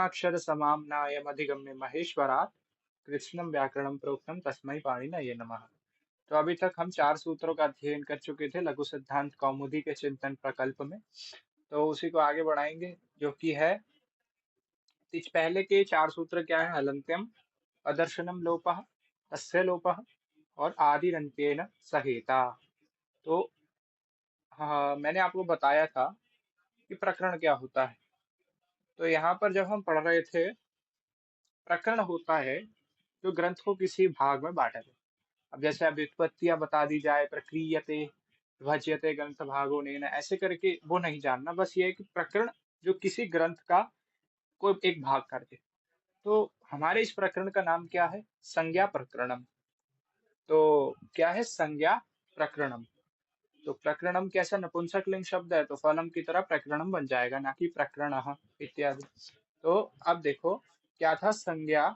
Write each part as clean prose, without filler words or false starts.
वर्णाक्षर समाम्नायम अधिगम्य महेश्वरात् कृत्स्नम व्याकरणम प्रोक्तम तस्मै पाणिनये नमः। तो अभी तक हम 4 सूत्रों का अध्ययन कर चुके थे लघु सिद्धांत कौमुदी के चिंतन प्रकल्प में। तो उसी को आगे बढ़ाएंगे, जो कि है पहले के 4 सूत्र क्या है? हलन्त्यम, अदर्शनम लोपः, तस्य लोपः और आदिरन्त्येन सहेता। तो हाँ, मैंने आपको बताया था कि प्रकरण क्या होता है। तो यहाँ पर जब हम पढ़ रहे थे, प्रकरण होता है जो ग्रंथ को किसी भाग में बांटा जाए। अब जैसे अब व्युत्पत्तियां बता दी जाए, प्रक्रियते विभज्यते ग्रंथ भागो नेन, ऐसे करके वो नहीं जानना, बस ये है कि प्रकरण जो किसी ग्रंथ का कोई एक भाग कर दे। तो हमारे इस प्रकरण का नाम क्या है? संज्ञा प्रकरणम। तो क्या है? संज्ञा प्रकरणम। तो प्रकरणम कैसा नपुंसक लिंग शब्द है, तो फलम की तरह प्रकरणम बन जाएगा, ना कि प्रकरणः इत्यादि। तो अब देखो क्या था संज्ञा।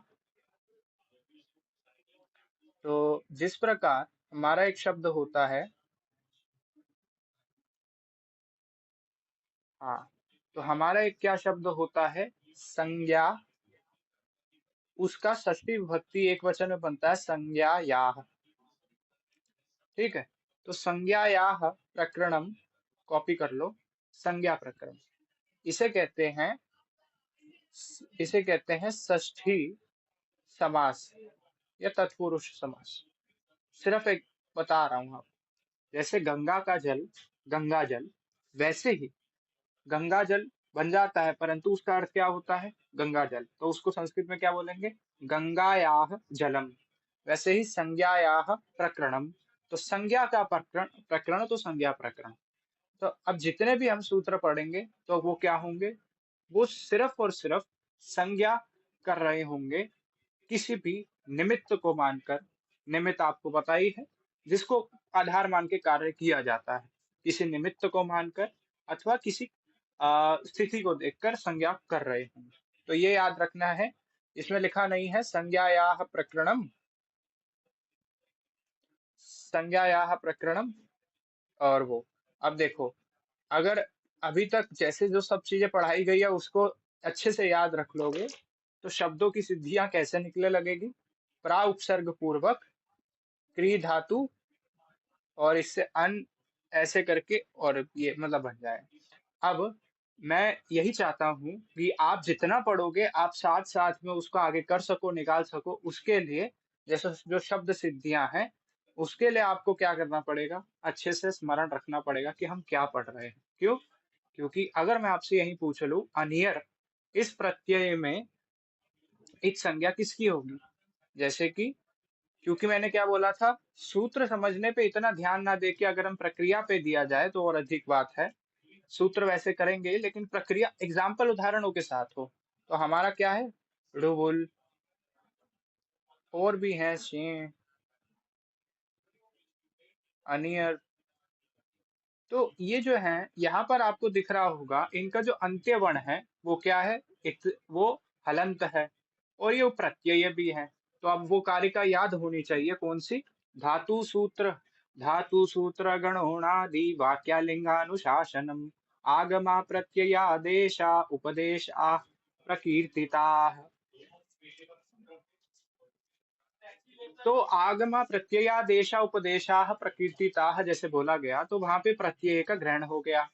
तो जिस प्रकार हमारा एक शब्द होता है, हाँ, तो हमारा एक क्या शब्द होता है? संज्ञा। उसका षष्ठी विभक्ति एक वचन में बनता है संज्ञायाः। ठीक है, तो संज्ञायाः प्रकरणम, कॉपी कर लो, संज्ञा प्रकरण। इसे कहते हैं इसे कहते हैं षष्ठी समास या तत्पुरुष समास। सिर्फ एक बता रहा हूं आप, जैसे गंगा का जल गंगा जल, वैसे ही गंगा जल बन जाता है, परंतु उसका अर्थ क्या होता है? गंगा जल। तो उसको संस्कृत में क्या बोलेंगे? गंगायाः जलम। वैसे ही संज्ञायाः प्रकरणम। तो संज्ञा का प्रकरण प्रकरण तो संज्ञा प्रकरण। तो अब जितने भी हम सूत्र पढ़ेंगे तो वो क्या होंगे? वो सिर्फ और सिर्फ संज्ञा कर रहे होंगे किसी भी निमित्त को मानकर। निमित्त आपको पता ही है, जिसको आधार मान के कार्य किया जाता है। किसी निमित्त को मानकर अथवा किसी स्थिति को देखकर संज्ञा कर रहे होंगे। तो ये याद रखना है। इसमें लिखा नहीं है संज्ञायाः प्रकरणम, संज्ञायाः प्रकरणम और वो। अब देखो, अगर अभी तक जैसे जो सब चीजें पढ़ाई गई है उसको अच्छे से याद रख लोगे, तो शब्दों की सिद्धियां कैसे निकले लगेगी? प्रा उपसर्ग पूर्वक क्री धातु और इससे अन, ऐसे करके, और ये मतलब बन जाए। अब मैं यही चाहता हूं कि आप जितना पढ़ोगे आप साथ साथ में उसको आगे कर सको, निकाल सको। उसके लिए जैसे जो शब्द सिद्धियां हैं, उसके लिए आपको क्या करना पड़ेगा? अच्छे से स्मरण रखना पड़ेगा कि हम क्या पढ़ रहे हैं। क्यों? क्योंकि अगर मैं आपसे यही पूछ लूं अनियर, इस प्रत्यय में एक संज्ञा किसकी होगी? जैसे कि, क्योंकि मैंने क्या बोला था, सूत्र समझने पे इतना ध्यान ना दे के अगर हम प्रक्रिया पे दिया जाए तो और अधिक बात है। सूत्र वैसे करेंगे लेकिन प्रक्रिया एग्जाम्पल उदाहरणों के साथ हो। तो हमारा क्या है? रुबुल, और भी है शें, अनियर। तो ये जो है यहाँ पर आपको दिख रहा होगा, इनका जो अंत्य वर्ण है वो क्या है? वो हलंत है, और ये प्रत्यय भी है। तो अब वो कारिका याद होनी चाहिए, कौन सी? धातु सूत्र। धातु सूत्र गणोणादि वाक्यालिंगानुशासनम, आगमा प्रत्ययादेशा उपदेश आ प्रकीर्तिता। तो आगमा प्रत्ययादेशा उपदेशा प्रकीर्तिता जैसे बोला गया, तो वहां पे प्रत्यय का ग्रहण हो गया।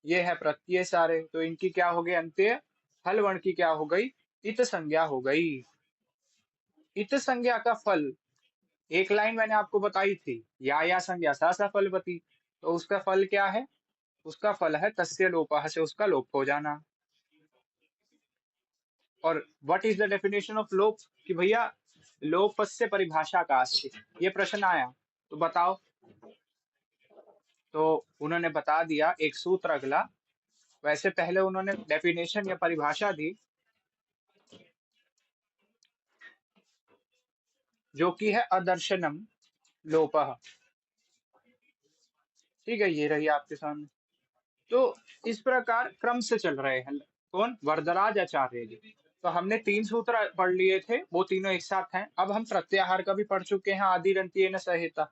ये है प्रत्यय सारे, तो इनकी क्या हो गई? अंत्य हल वर्ण की क्या हो गई? इत संज्ञा हो गई। इत संज्ञा का फल, एक लाइन मैंने आपको बताई थी, या संज्ञा सा सफलवती। तो उसका फल क्या है? उसका फल है तस्य लोपः, से उसका लोप हो जाना। और what is the definition of लोप? कि भैया लोपस्य परिभाषा का अस्ति, ये प्रश्न आया, तो बताओ। तो उन्होंने बता दिया एक सूत्र अगला। वैसे पहले उन्होंने डेफिनेशन या परिभाषा दी, जो कि है अदर्शनम लोपः। ठीक है, ये रही आपके सामने। तो इस प्रकार क्रम से चल रहे हैं। कौन? वरदराज आचार्य जी। तो हमने 3 सूत्र पढ़ लिए थे, वो तीनों एक साथ हैं। अब हम प्रत्याहार का भी पढ़ चुके हैं, आदिरंत्येन संहिता।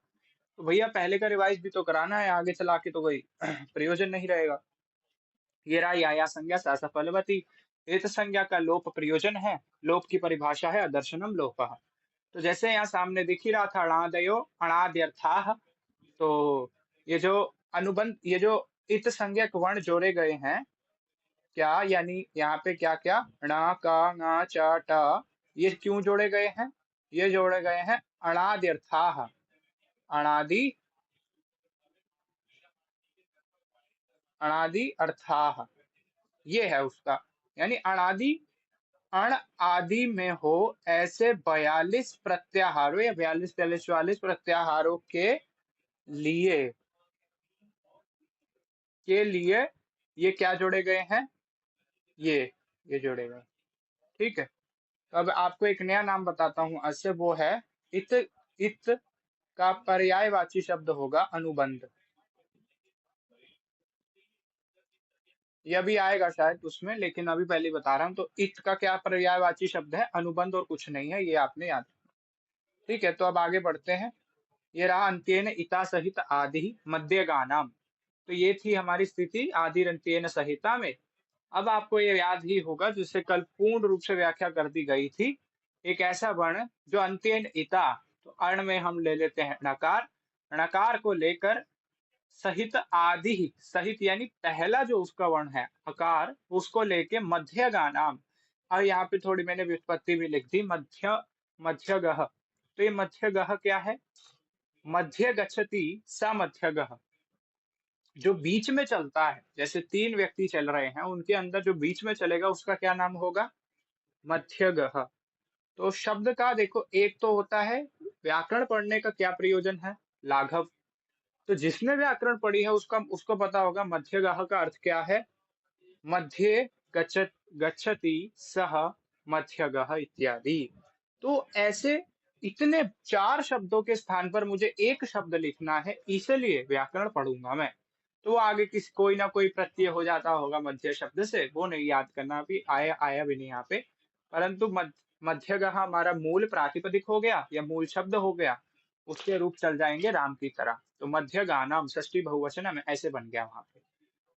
तो भैया पहले का रिवाइज भी तो कराना है, आगे चला के तो कोई प्रयोजन नहीं रहेगा। ये रहा या संज्ञा सा सफलवती। इत संज्ञा का लोप प्रयोजन है। लोप की परिभाषा है अदर्शनम लोपः। तो जैसे यहाँ सामने दिख ही रहा था, अणादयो अणाद्यर्थाः। तो ये जो अनुबंध, ये जो इत संज्ञक वर्ण जोड़े गए हैं, क्या यानी यहाँ पे क्या क्या, ण का ङ च ट, ये क्यों जोड़े गए हैं? ये जोड़े गए हैं अणाद्यर्थाः। अणादि, अणादि अर्थाः, ये है उसका, यानी अणादि, अण आदि में हो ऐसे 42 प्रत्याहारों या 42 43 44 प्रत्याहारों लिए के लिए ये क्या जोड़े गए हैं? ये जोड़े गए। ठीक है। तो अब आपको एक नया नाम बताता हूं आज से, वो है इत। इत का पर्यायवाची शब्द होगा अनुबंध। ये अभी आएगा शायद उसमें, लेकिन अभी पहले बता रहा हूं। तो इत का क्या पर्यायवाची शब्द है? अनुबंध, और कुछ नहीं है, ये आपने याद रखना। ठीक है, तो अब आगे बढ़ते हैं। ये रहा अंत्येन इता सहित आदि मध्य गानाम। तो ये थी हमारी स्थिति आदि अंत्येन सहिता में। अब आपको ये याद ही होगा, जिसे कल पूर्ण रूप से व्याख्या कर दी गई थी। एक ऐसा वर्ण जो अंत्येन इता, तो अर्ण में हम ले लेते हैं णकार। णकार को लेकर सहित आदि, सहित यानी पहला जो उसका वर्ण है अकार, उसको लेके मध्य गानाम। और यहाँ पे थोड़ी मैंने व्युत्पत्ति भी लिख दी, मध्य, मध्यगः। तो ये मध्यगः क्या है? मध्य गच्छति स मध्यगः, जो बीच में चलता है। जैसे तीन व्यक्ति चल रहे हैं, उनके अंदर जो बीच में चलेगा उसका क्या नाम होगा? मध्यगः। तो शब्द का देखो, एक तो होता है व्याकरण पढ़ने का क्या प्रयोजन है? लाघव। तो जिसने व्याकरण पढ़ी है उसका, उसको पता होगा मध्यगः का अर्थ क्या है। मध्ये गच्छत, गच्छति सह मध्यगः इत्यादि। तो ऐसे इतने चार शब्दों के स्थान पर मुझे एक शब्द लिखना है, इसलिए व्याकरण पढ़ूंगा मैं। तो आगे किसी कोई ना कोई प्रत्यय हो जाता होगा मध्य शब्द से, वो नहीं याद करना, अभी आया आया भी नहीं यहाँ पे। परंतु मध्यगः हमारा मूल प्रातिपदिक हो गया या मूल शब्द हो गया, उसके रूप चल जाएंगे राम की तरह। तो मध्य गानाम षष्ठी बहुवचन में ऐसे बन गया वहां पे।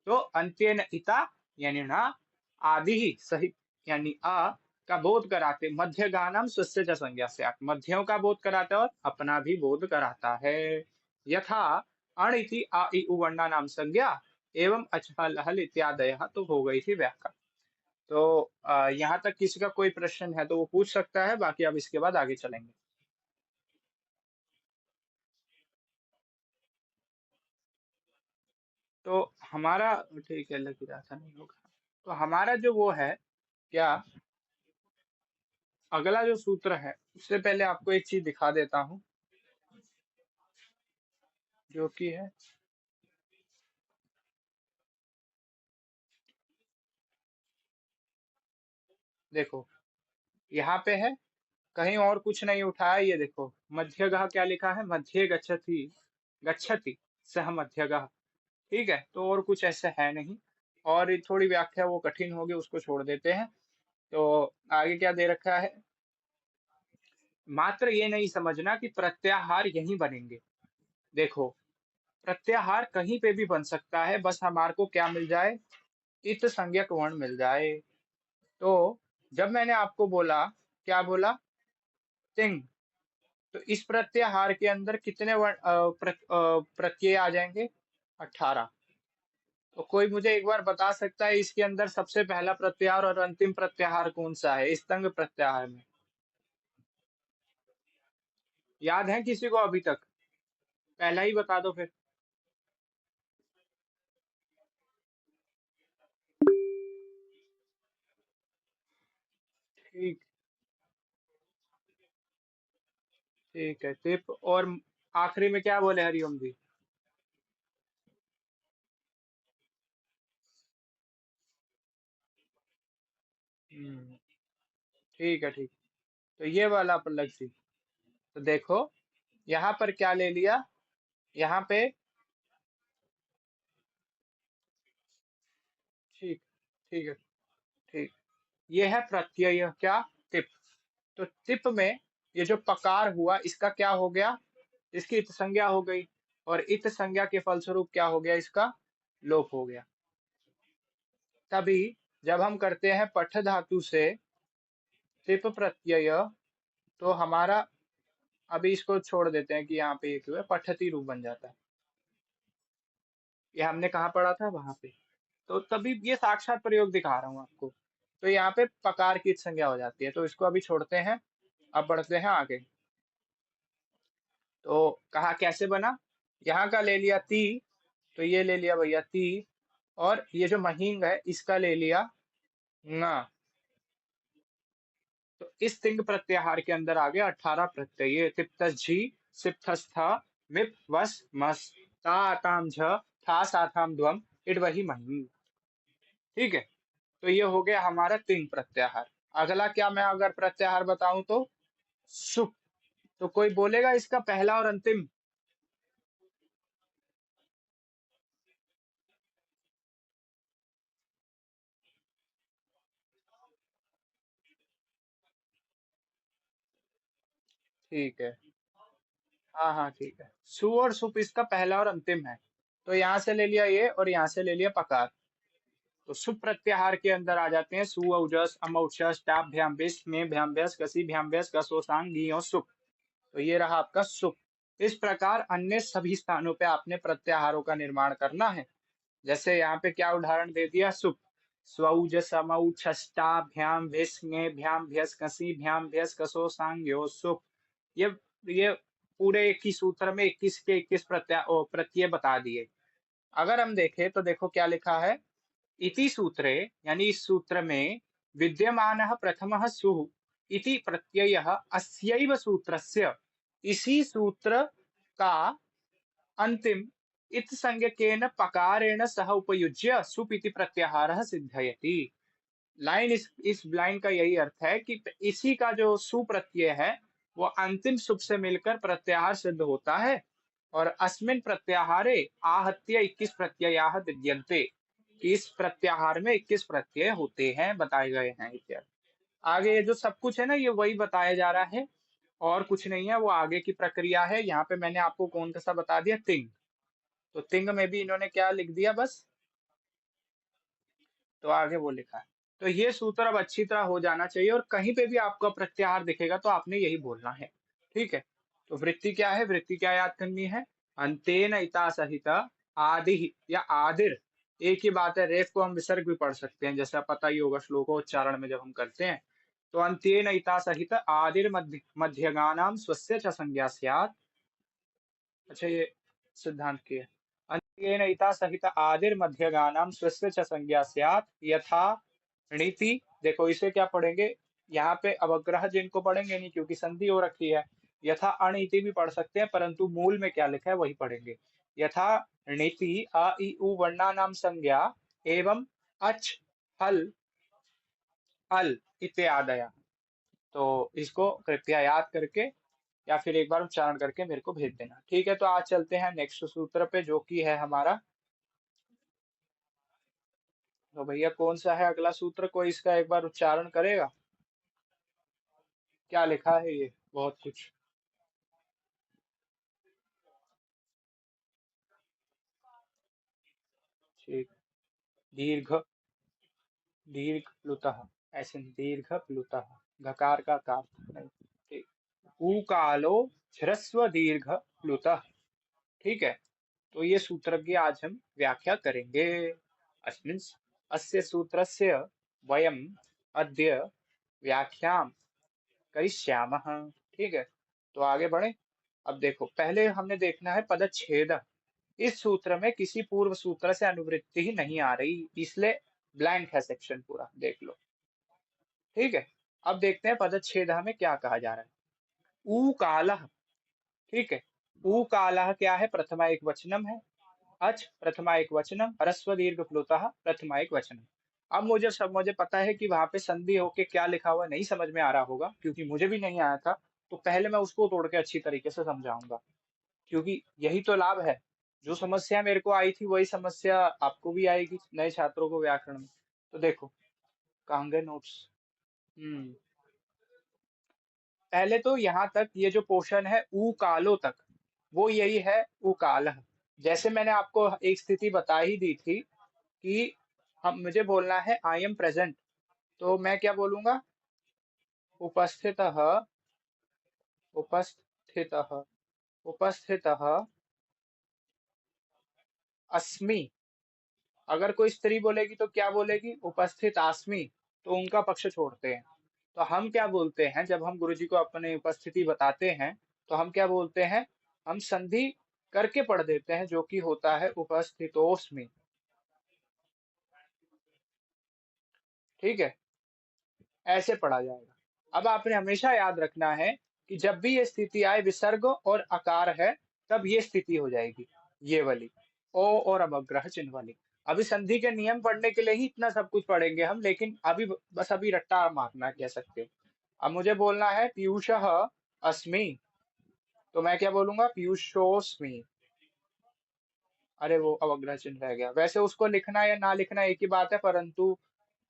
तो अंत्येन इता यानी ना, आदि ही सहित यानी आ का बोध कराते, मध्य गानम स्वस्य च संज्ञा से, मध्यों का बोध कराता है और अपना भी बोध कराता है। यथा अण इति आ इ उ वर्णा नाम संज्ञा एवं अचहल हल इत्यादय। तो हो गई थी व्याख्या। तो यहाँ तक किसी का कोई प्रश्न है तो वो पूछ सकता है, बाकी अब इसके बाद आगे चलेंगे। तो हमारा, ठीक है, लग रहा था नहीं होगा। तो हमारा जो वो है क्या, अगला जो सूत्र है, उससे पहले आपको एक चीज दिखा देता हूं, जो कि है, देखो यहाँ पे है, कहीं और कुछ नहीं उठाया। ये देखो मध्यगः क्या लिखा है, मध्य गच्छति, गच्छति सह मध्यगः। ठीक है, तो और कुछ ऐसे है नहीं। और ये थोड़ी व्याख्या वो कठिन होगी, उसको छोड़ देते हैं। तो आगे क्या दे रखा है, मात्र ये नहीं समझना कि प्रत्याहार यहीं बनेंगे। देखो, प्रत्याहार कहीं पे भी बन सकता है, बस हमारे को क्या मिल जाए, इत संज्ञक वर्ण मिल जाए। तो जब मैंने आपको बोला, क्या बोला, तिंग, तो इस प्रत्याहार के अंदर कितने वर्ण प्रत्यय आ जाएंगे? 18। तो कोई मुझे एक बार बता सकता है इसके अंदर सबसे पहला प्रत्याहार और अंतिम प्रत्याहार कौन सा है इस तंग प्रत्याहार में? याद है किसी को अभी तक? पहला ही बता दो फिर। ठीक, ठीक है, तिप, और आखिरी में क्या बोले हरिओम जी? हम्म, ठीक है, ठीक। तो ये वाला पर लग सी। तो देखो यहाँ पर क्या ले लिया, यहाँ पे, ठीक, ठीक है, ठीक, ये है प्रत्यय क्या, टिप। तो टिप में ये जो पकार हुआ, इसका क्या हो गया, इसकी इत संज्ञा हो गई, और इत संज्ञा के फलस्वरूप क्या हो गया, इसका लोप हो गया। तभी जब हम करते हैं पठ धातु से तिप प्रत्यय, तो हमारा, अभी इसको छोड़ देते हैं कि यहाँ पे एक पठती रूप बन जाता है। ये हमने कहाँ पढ़ा था, वहां पे। तो तभी ये साक्षात प्रयोग दिखा रहा हूँ आपको। तो यहाँ पे पकार की संज्ञा हो जाती है, तो इसको अभी छोड़ते हैं। अब बढ़ते हैं आगे। तो कहा कैसे बना, यहाँ का ले लिया ती, तो ये ले लिया भैया ती, और ये जो महींग है इसका ले लिया ना। तो इस तिंग प्रत्याहार के अंदर आ गया 18 प्रत्यय, तिप्तस झी, सिप्थस्था, मिप वस मस, ता आताम झ, था साथाम ध्वम, इट वही मही। ठीक है। तो ये हो गया हमारा तिंग प्रत्याहार। अगला क्या मैं अगर प्रत्याहार बताऊं तो सुप। तो कोई बोलेगा इसका पहला और अंतिम। ठीक है। हाँ हाँ ठीक है, सु और सुप इसका पहला और अंतिम है। तो यहाँ से ले लिया ये और यहाँ से ले लिया पकार। तो सुप प्रत्याहार के अंदर आ जाते हैं सु औजस अम औजस टाप भ्याम बेस में भ्याम व्यस कसी भ्याम व्यस कसोसांग गी सुप। तो ये रहा आपका सुप। इस प्रकार अन्य सभी स्थानों पे आपने प्रत्याहारों का निर्माण करना है। जैसे यहाँ पे क्या उदाहरण दे दिया, सुप, स्वौज समौ छष्टा भ्याम भिस भ्याम भ्यस कसी भ्याम भ्यस कसो सांग्यो सुप। ये पूरे 21 सूत्र में 21 के 21 प्रत्यय बता दिए। अगर हम देखें तो देखो क्या लिखा है, इति सूत्रे, यानी इस सूत्र में विद्यमानः प्रथमः सुः इति प्रत्ययः अस्यैव सूत्रस्य, इसी सूत्र का अंतिम इत संज्ञकेन पकारेण सह उपयुज्य सुप इति प्रत्याहारः सिद्धयति। इस लाइन का यही अर्थ है कि इसी का जो सु प्रत्यय है वो अंतिम सुप से मिलकर प्रत्याहार सिद्ध होता है। और अस्मिन् प्रत्याहारे आहत्य 21 प्रत्ययाः विद्यन्ते, कि इस प्रत्याहार में 21 प्रत्यय होते हैं, बताए गए हैं इत्यादि। आगे ये जो सब कुछ है ना, ये वही बताया जा रहा है, और कुछ नहीं है, वो आगे की प्रक्रिया है। यहाँ पे मैंने आपको कौन सा बता दिया, तिंग। तो तिंग में भी इन्होंने क्या लिख दिया बस, तो आगे वो लिखा है। तो ये सूत्र अब अच्छी तरह हो जाना चाहिए, और कहीं पे भी आपका प्रत्याहार दिखेगा तो आपने यही बोलना है। ठीक है। तो वृत्ति क्या है, वृत्ति क्या याद करनी है, अंतेन इता सहित आदि या आदिर। एक ही बात है, रेफ को हम विसर्ग भी पढ़ सकते हैं, जैसा पता ही होगा श्लोकोच्चारण में जब हम करते हैं। तो अंतेन इता सहित आदिर मध्यगानाम स्वस्य च संज्ञा स्यात्। अच्छा, ये सिद्धांत की है। अन्त्येन इता सहित आदिर मध्यगानाम स्वस्य च संज्ञा स्यात् यथा णिति। देखो इसे क्या पढ़ेंगे, यहाँ पे अवग्रह जिनको पढ़ेंगे नहीं, क्योंकि संधि हो रखी है। यथा अणिति भी पढ़ सकते हैं, परंतु मूल में क्या लिखा है वही पढ़ेंगे। यथा णिति अ इ उ वर्णानाम संज्ञा एवं अच हल अल इत्यादया। तो इसको कृपया याद करके या फिर एक बार उच्चारण करके मेरे को भेज देना। ठीक है, तो आज चलते हैं नेक्स्ट सूत्र पे, जो कि है हमारा। तो भैया कौन सा है अगला सूत्र, कोई इसका एक बार उच्चारण करेगा, क्या लिखा है ये, बहुत कुछ। ठीक। दीर्घ, दीर्घ प्लुतः, ऐसे नहीं, दीर्घ प्लुतः, घकार का कार नहीं। ठीक। ऊकालो ह्रस्व दीर्घ प्लुतः। ठीक है। तो ये सूत्र की आज हम व्याख्या करेंगे। अस्मिन् अस्य सूत्रस्य वयम् अद्य व्याख्यां करिष्यामः। ठीक है। तो आगे बढ़े। अब देखो, पहले हमने देखना है पदच्छेद। इस सूत्र में किसी पूर्व सूत्र से अनुवृत्ति ही नहीं आ रही, इसलिए ब्लैंक है सेक्शन पूरा, देख लो। ठीक है। अब देखते हैं पदच्छेद में क्या कहा जा रहा है। ऊ कालः। ठीक है। ऊ कालः क्या है, प्रथमा एक वचनम है। अच प्रथमा एक वचनम, ह्रस्व दीर्घ प्लुतः प्रथमा एक वचनम। अब मुझे पता है कि वहां पे संधि होके क्या लिखा हुआ नहीं समझ में आ रहा होगा, क्योंकि मुझे भी नहीं आया था। तो पहले मैं उसको तोड़ के अच्छी तरीके से समझाऊंगा, क्योंकि यही तो लाभ है। जो समस्या मेरे को आई थी वही समस्या आपको भी आएगी, नए छात्रों को व्याकरण में। तो देखो, कहाँ गए नोट्स। हम्म। पहले तो यहाँ तक ये जो पोर्शन है ऊ कालो तक, वो यही है ऊ काल। जैसे मैंने आपको एक स्थिति बता ही दी थी कि हम मुझे बोलना है आई एम प्रेजेंट, तो मैं क्या बोलूंगा? उपस्थितः, उपस्थितः, उपस्थितः अस्मि। अगर कोई स्त्री बोलेगी तो क्या बोलेगी? उपस्थित आस्मि। तो उनका पक्ष छोड़ते हैं। तो हम क्या बोलते हैं जब हम गुरुजी को अपनी उपस्थिति बताते हैं? तो हम क्या बोलते हैं? हम संधि करके पढ़ देते हैं, जो कि होता है उपस्थितोस्मि। ठीक है, ऐसे पढ़ा जाएगा। अब आपने हमेशा याद रखना है कि जब भी ये स्थिति आए विसर्ग और आकार है, तब ये स्थिति हो जाएगी, ये वाली ओ और अवग्रह चिन्ह वाली। अभी संधि के नियम पढ़ने के लिए ही इतना सब कुछ पढ़ेंगे हम, लेकिन अभी बस अभी रट्टा मारना कह सकते हो। अब मुझे बोलना है पीयूषः अस्मि, तो मैं क्या बोलूंगा? पीयूषोस्मि। अरे वो अवग्रह चिन्ह रह गया। वैसे उसको लिखना या ना लिखना एक ही बात है, परंतु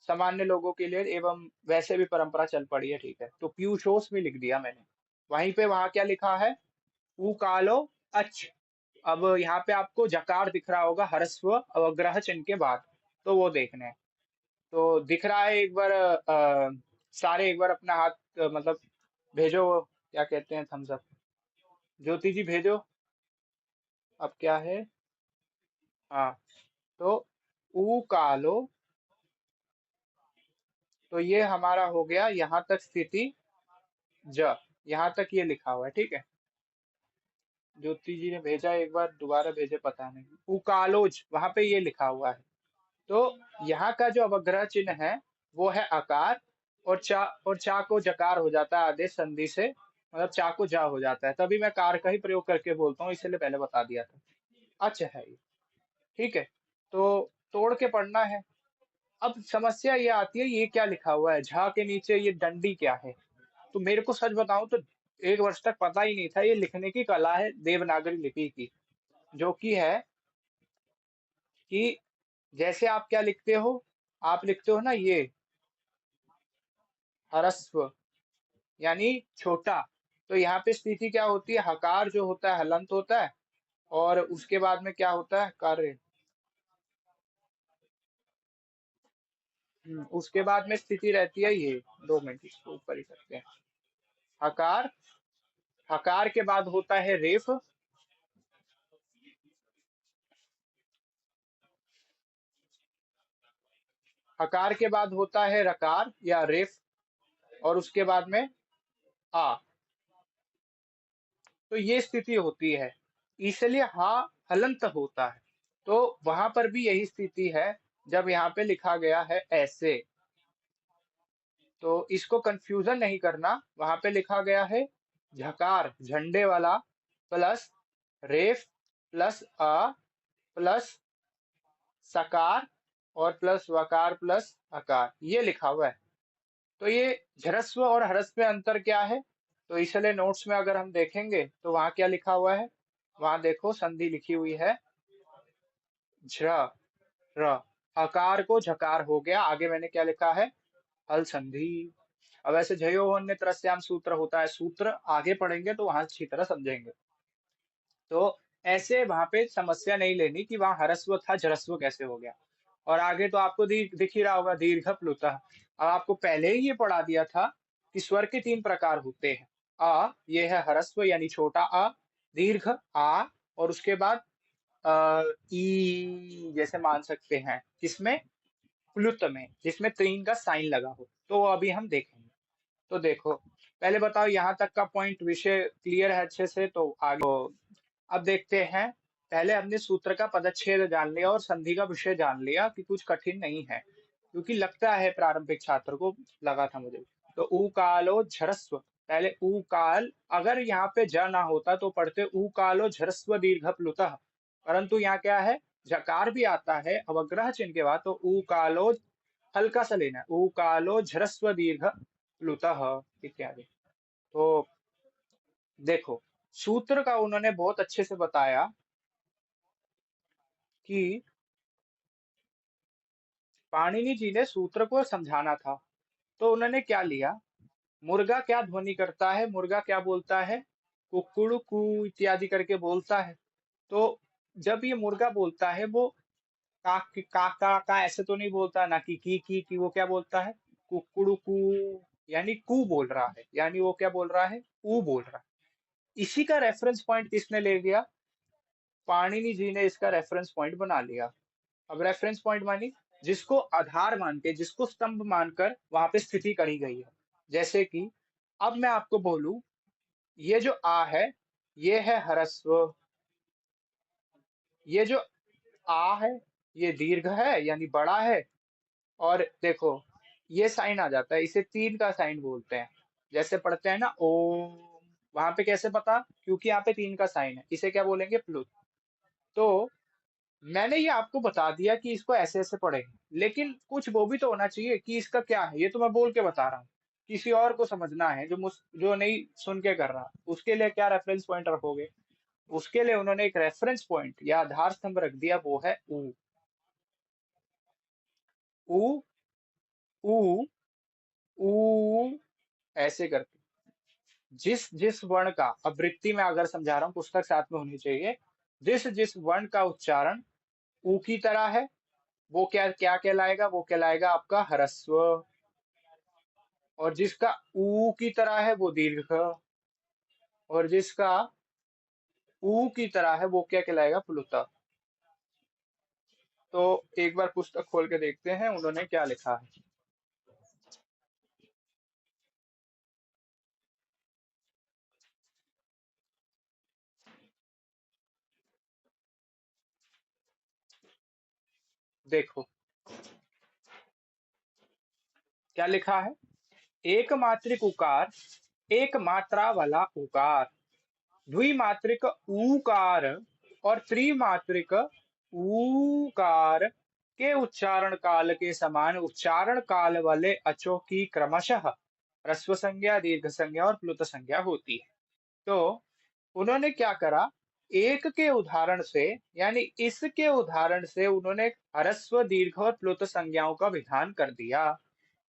सामान्य लोगों के लिए एवं वैसे भी परंपरा चल पड़ी है, ठीक है। तो पीयूषोस में लिख दिया मैंने। वहीं पे वहां क्या लिखा है? ऊ कालो अच। अब यहाँ पे आपको जकार दिख रहा होगा हरस्व अवग्रह चिन्ह के बाद, तो वो देखना है। तो दिख रहा है एक बार सारे एक बार अपना हाथ मतलब भेजो, क्या कहते हैं, थम्स अप। ज्योति जी भेजो। अब क्या है? हाँ, तो ऊ कालो, तो ये हमारा हो गया यहाँ तक स्थिति ज, यहाँ तक ये लिखा हुआ है, ठीक है। ज्योति जी ने भेजा, एक बार दोबारा भेजे पता नहीं। उकालोज वहां पे ये लिखा हुआ है। तो यहाँ का जो अवग्रह चिन्ह है वो है आकार, और चा को जकार हो जाता है आदेश संधि से, मतलब चा को जा हो जाता है, तभी मैं कार का ही प्रयोग करके बोलता हूँ, इसलिए पहले बता दिया था। अच्छा है ये, ठीक है। तो तोड़ के पढ़ना है। अब समस्या ये आती है, ये क्या लिखा हुआ है झा के नीचे, ये डंडी क्या है? तो मेरे को सच बताऊं तो एक वर्ष तक पता ही नहीं था ये लिखने की कला है देवनागरी लिपि की, जो कि है कि जैसे आप क्या लिखते हो? आप लिखते हो ना ये हरस्व, यानी छोटा। तो यहाँ पे स्थिति क्या होती है? हकार जो होता है हलंत होता है, और उसके बाद में क्या होता है? कार्य। उसके बाद में स्थिति रहती है ये, 2 मिनट इसको ऊपर ही करते हैं। हकार, हकार के बाद होता है रेफ, हकार के बाद होता है रकार या रेफ, और उसके बाद में आ। तो ये स्थिति होती है, इसलिए हा हलंत होता है। तो वहां पर भी यही स्थिति है जब यहाँ पे लिखा गया है ऐसे। तो इसको कंफ्यूजन नहीं करना, वहां पे लिखा गया है झकार झंडे वाला प्लस रेफ प्लस अ प्लस सकार और प्लस वकार प्लस अकार, ये लिखा हुआ है। तो ये झरस्व और हरस्व में अंतर क्या है? तो इसलिए नोट्स में अगर हम देखेंगे तो वहां क्या लिखा हुआ है? वहां देखो संधि लिखी हुई है झ र, हकार को झकार हो गया, आगे मैंने क्या लिखा है? हल संधि। अब ऐसे जयो अन्य त्रस्याम सूत्र होता है, सूत्र आगे पढ़ेंगे तो वहां अच्छी तरह समझेंगे। तो ऐसे वहां पे समस्या नहीं लेनी कि वहां हरस्व था जरस्व कैसे हो गया। और आगे तो आपको दिख ही रहा होगा दीर्घ प्लुतः। अब आपको पहले ही ये पढ़ा दिया था कि स्वर के 3 प्रकार होते हैं। ये है हरस्व यानी छोटा अ, दीर्घ आ, और उसके बाद ई जैसे मान सकते हैं, किसमें? प्लुत में, जिसमें 3 का साइन लगा हो। तो वो अभी हम देखेंगे। तो देखो, पहले बताओ यहाँ तक का पॉइंट विषय क्लियर है अच्छे से? तो आगे अब देखते हैं। पहले हमने सूत्र का पदच्छेद जान लिया और संधि का विषय जान लिया कि कुछ कठिन नहीं है, क्योंकि लगता है प्रारंभिक छात्र को, लगा था मुझे। तो ऊ कालो झरस्व, पहले ऊ काल, अगर यहाँ पे ज ना होता तो पढ़ते ऊ कालो झरस्व दीर्घ प्लुतः, परंतु यहाँ क्या है? जकार भी आता है अवग्रह चिन्ह के बाद, तो ऊ कालो हल्का सा लेना है, ऊ कालो झरस्व दीर्घ प्लुतः इत्यादि। तो देखो, सूत्र का उन्होंने बहुत अच्छे से बताया कि पाणिनि जी ने सूत्र को समझाना था। तो उन्होंने क्या लिया? मुर्गा क्या ध्वनि करता है? मुर्गा क्या बोलता है? कुकुड़ू कू इत्यादि करके बोलता है। तो जब ये मुर्गा बोलता है, वो का ऐसे तो नहीं बोलता ना, कि की वो क्या बोलता है, कुकड़ू कू, यानी कू बोल रहा है, यानी वो क्या बोल रहा है, ऊ बोल रहा है। इसी का रेफरेंस पॉइंट किसने ले लिया, पाणिनि जी ने इसका रेफरेंस पॉइंट बना लिया। अब रेफरेंस पॉइंट मानी जिसको आधार मान के, जिसको स्तंभ मानकर वहां पे स्थिति करी गई है। जैसे कि अब मैं आपको बोलूं, ये जो आ है, ये है ह्रस्व, ये जो आ है, ये दीर्घ है यानी बड़ा है। और देखो, ये साइन आ जाता है, इसे तीन का साइन बोलते हैं। जैसे पढ़ते हैं ना ओम, वहां पे कैसे पता, क्योंकि यहाँ पे तीन का साइन है, इसे क्या बोलेंगे, प्लुत। तो मैंने ये आपको बता दिया कि इसको ऐसे ऐसे पढ़ेंगे, लेकिन कुछ वो भी तो होना चाहिए कि इसका क्या है, ये तो मैं बोल के बता रहा हूँ। किसी और को समझना है जो नहीं सुन के कर रहा, उसके लिए क्या रेफरेंस पॉइंट रखोगे। उसके लिए उन्होंने एक रेफरेंस पॉइंट या आधार स्तंभ रख दिया, वो है ऊ। ऊ, ऊ, ऊ, ऐसे करके जिस जिस वर्ण का, अब वृत्ति में अगर समझा रहा हूँ, पुस्तक साथ में होनी चाहिए। जिस जिस वर्ण का उच्चारण ऊ की तरह है, वो क्या क्या कहलाएगा, वो कहलाएगा आपका ह्रस्व। और जिसका ऊ की तरह है वो दीर्घ। और जिसका ऊ की तरह है वो क्या कहलाएगा, प्लुत। तो एक बार पुस्तक खोल के देखते हैं उन्होंने क्या लिखा है। देखो क्या लिखा है, एक मात्रिक उकार, एक मात्रा वाला उकार, द्विमात्रिक ऊकार और त्रिमात्रिक ऊकार के उच्चारण काल के समान उच्चारण काल वाले अचों की क्रमशः ह्रस्व संज्ञा, दीर्घ संज्ञा और प्लुत संज्ञा होती है। तो उन्होंने क्या करा, एक के उदाहरण से, यानी इसके उदाहरण से उन्होंने ह्रस्व, दीर्घ और प्लुत संज्ञाओं का विधान कर दिया।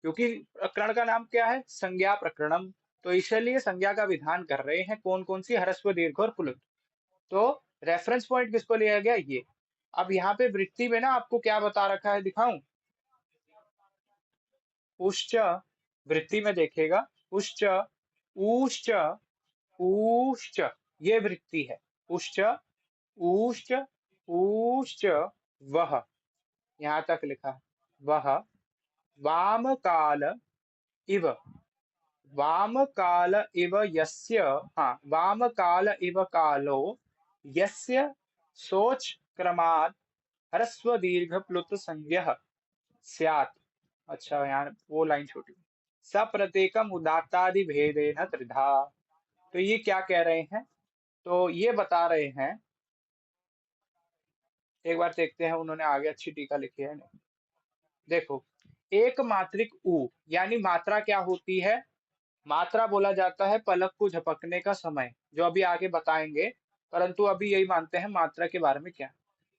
क्योंकि प्रकरण का नाम क्या है, संज्ञा प्रकरणम। तो इसलिए संज्ञा का विधान कर रहे हैं, कौन कौन सी, ह्रस्व, दीर्घ और प्लुत। तो रेफरेंस पॉइंट किसको लिया गया, ये। अब यहाँ पे वृत्ति में ना आपको क्या बता रखा है, दिखाऊं, उश्च, वृत्ति में देखिएगा, उश्च, ऊश्च, ऊश्च, ये वृत्ति है। उश्च, ऊश्च, ऊश्च, वह, यहाँ तक लिखा है। वह वाम काल इव, वाम काल इव यस्य, हाँ, वाम काल इव कालो यस्य सोच क्रमात् ह्रस्व दीर्घ प्लुत संज्ञः स्यात्। अच्छा, यहाँ वो लाइन छोटी, सप्रतीकम उदात्तादि भेदेन त्रिधा। तो ये क्या कह रहे हैं, तो ये बता रहे हैं, एक बार देखते हैं उन्होंने आगे अच्छी टीका लिखी है। देखो, एक मात्रिक ऊ, यानी मात्रा क्या होती है, मात्रा बोला जाता है पलक को झपकने का समय, जो अभी आगे बताएंगे। परंतु अभी यही मानते हैं मात्रा के बारे में क्या।